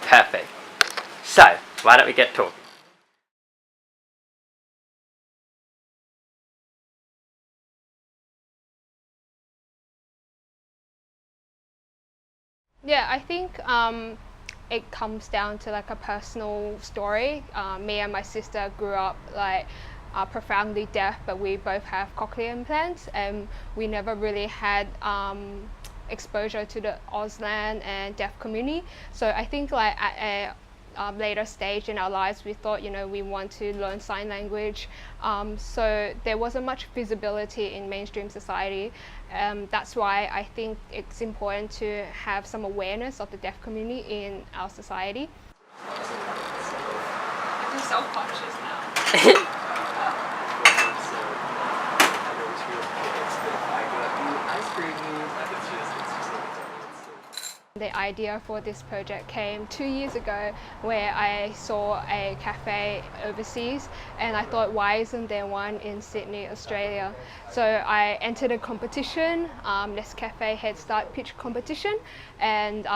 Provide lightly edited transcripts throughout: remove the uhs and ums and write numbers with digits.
Perfect. So, why don't we get talking? Yeah, I think it comes down to like a personal story. Me and my sister grew up like profoundly deaf, but we both have cochlear implants, and we never really had exposure to the Auslan and deaf community. So I think like at a later stage in our lives, we thought, you know, we want to learn sign language. So there wasn't much visibility in mainstream society. That's why I think it's important to have some awareness of the deaf community in our society. I'm just self-conscious now. The idea for this project came 2 years ago, where I saw a cafe overseas and I thought, why isn't there one in Sydney, Australia? So I entered a competition, Nescafe Head Start Pitch competition, and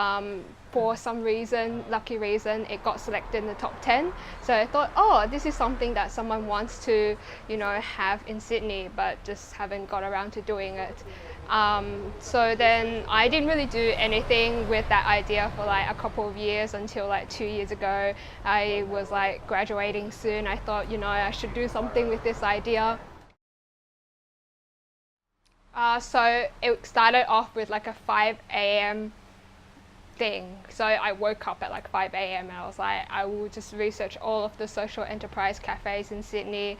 for some reason, lucky reason, it got selected in the top 10. So I thought, oh, this is something that someone wants to, you know, have in Sydney, but just haven't got around to doing it. So then I didn't really do anything with that idea for like a couple of years until like 2 years ago. I was like graduating soon. I thought, you know, I should do something with this idea. So it started off with like a 5 a.m. thing. So I woke up at like 5 a.m. and I was like, I will just research all of the social enterprise cafes in Sydney,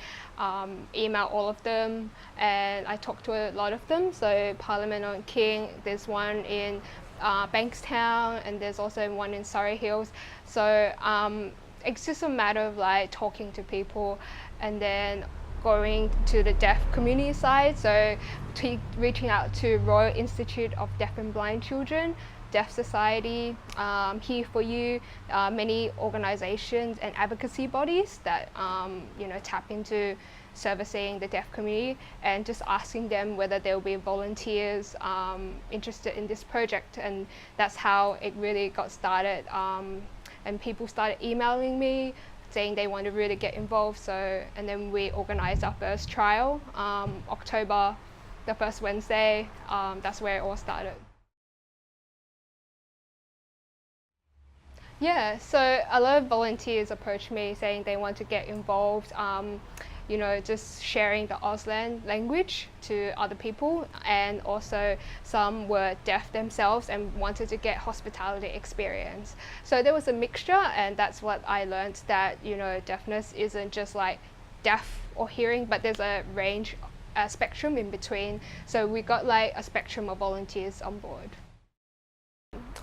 email all of them, and I talked to a lot of them. So Parliament on King, there's one in Bankstown, and there's also one in Surrey Hills. So it's just a matter of like talking to people and then going to the deaf community side, so reaching out to Royal Institute of Deaf and Blind Children, Deaf Society, Here For You, many organisations and advocacy bodies that you know, tap into servicing the deaf community, and just asking them whether there will be volunteers interested in this project. And that's how it really got started, and people started emailing me saying they want to really get involved. So, and then we organised our first trial, October, the first Wednesday. That's where it all started. Yeah, so a lot of volunteers approached me saying they want to get involved, you know, just sharing the Auslan language to other people, and also some were deaf themselves and wanted to get hospitality experience. So there was a mixture, and that's what I learned, that, you know, deafness isn't just like deaf or hearing, but there's a range, a spectrum in between. So we got like a spectrum of volunteers on board.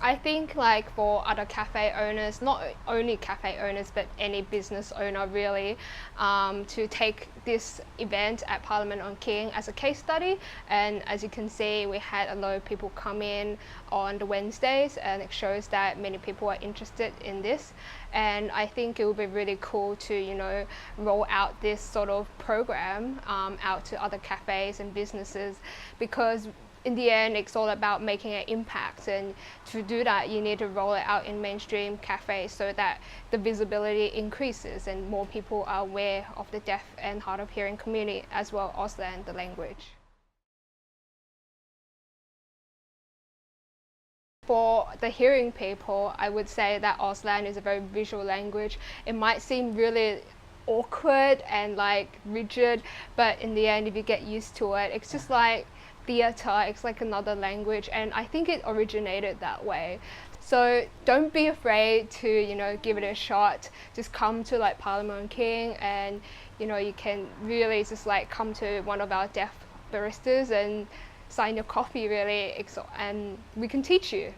I think like for other cafe owners, not only cafe owners but any business owner really, to take this event at Parliament on King as a case study. And as you can see, we had a lot of people come in on the Wednesdays, and it shows that many people are interested in this. And I think it would be really cool to, you know, roll out this sort of program out to other cafes and businesses, because in the end, it's all about making an impact, and to do that, you need to roll it out in mainstream cafes so that the visibility increases and more people are aware of the deaf and hard of hearing community, as well as Auslan, the language. For the hearing people, I would say that Auslan is a very visual language. It might seem really awkward and like rigid, but in the end, if you get used to it, it's just like theatre, it's like another language, and I think it originated that way. So don't be afraid to, you know, give it a shot. Just come to like Parliament on King, and you know, you can really just like come to one of our deaf baristas and sign your coffee really, and we can teach you.